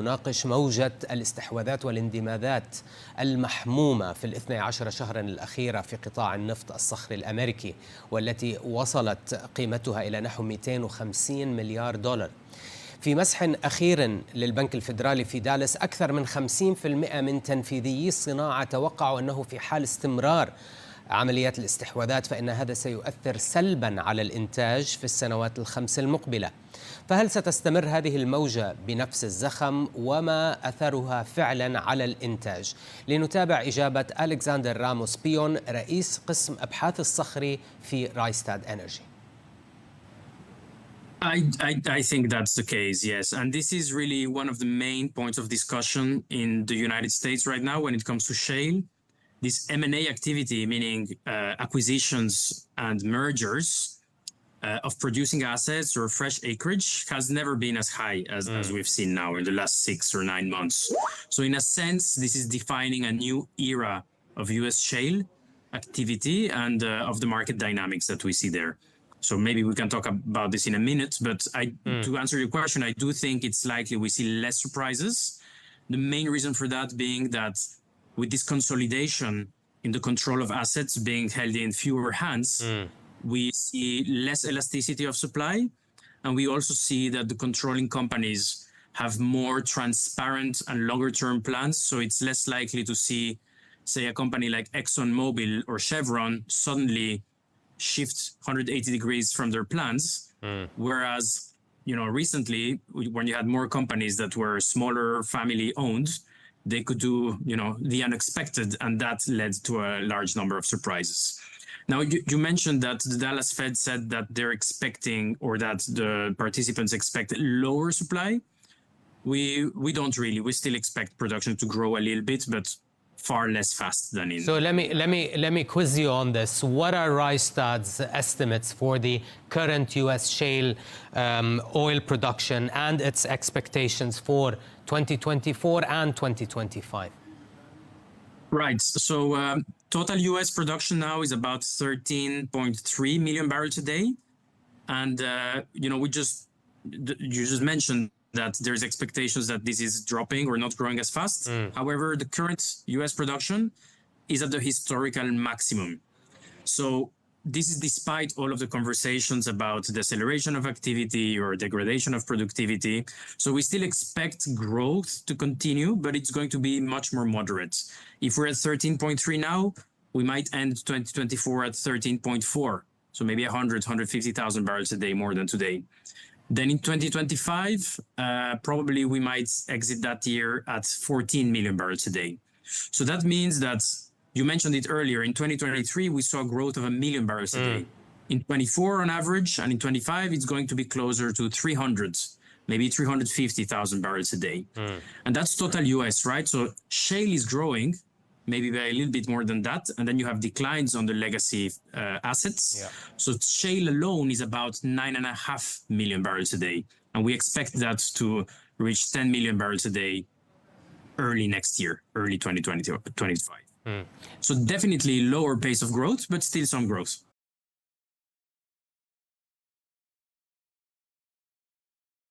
نناقش موجة الاستحواذات والاندماجات المحمومة في الاثني عشر شهرا الأخيرة في قطاع النفط الصخري الأميركي، والتي وصلت قيمتها إلى نحو 250 مليار دولار. في مسح أخير للبنك الفيدرالي في دالاس، أكثر من 50% من تنفيذيي الصناعة توقعوا أنه في حال استمرار عمليات الاستحواذات فإن هذا سيؤثر سلبا على الإنتاج في السنوات الخمس المقبلة. فهل ستستمر هذه الموجة بنفس الزخم، وما أثرها فعلا على الإنتاج؟ لنتابع إجابة ألكسندر راموس بيون، رئيس قسم أبحاث الصخري في RystadEnergy. I think that's the case, yes. And this is really one of the main points of discussion in the United States right now when it comes to shale. This M&A activity, meaning acquisitions and mergers of producing assets or fresh acreage, has never been as high as we've seen now in the last 6 or 9 months. So in a sense, this is defining a new era of US shale activity and of the market dynamics that we see there. So maybe we can talk about this in a minute, but to answer your question, I do think it's likely we see less surprises. The main reason for that being that with this consolidation in the control of assets being held in fewer hands, we see less elasticity of supply. And we also see that the controlling companies have more transparent and longer term plans. So it's less likely to see, say, a company like ExxonMobil or Chevron suddenly shift 180 degrees from their plans. Whereas, recently, when you had more companies that were smaller family owned, they could do, the unexpected, and that led to a large number of surprises. Now, you mentioned that the Dallas Fed said that they're expecting, or that the participants expect lower supply. We don't really. We still expect production to grow a little bit, but far less fast than in. So let me quiz you on this. What are Rystad's estimates for the current U.S. shale oil production and its expectations for 2024 and 2025? Right. So total U.S. production now is about 13.3 million barrels a day, and you just mentioned that there's expectations that this is dropping or not growing as fast. However, the current U.S. production is at the historical maximum. So this is despite all of the conversations about deceleration of activity or degradation of productivity. So we still expect growth to continue, but it's going to be much more moderate. If we're at 13.3 now, we might end 2024 at 13.4. So maybe 150,000 barrels a day more than today. Then in 2025, probably we might exit that year at 14 million barrels a day. So that means that, you mentioned it earlier, in 2023, we saw growth of 1 million barrels a day. In 24 on average, and in 25, it's going to be closer to 300, maybe 350,000 barrels a day. And that's total US, right? So shale is growing, maybe by a little bit more than that. And then you have declines on the legacy assets. Yeah. So shale alone is about 9.5 million barrels a day. And we expect that to reach 10 million barrels a day early next year, early 2025. So definitely lower pace of growth, but still some growth.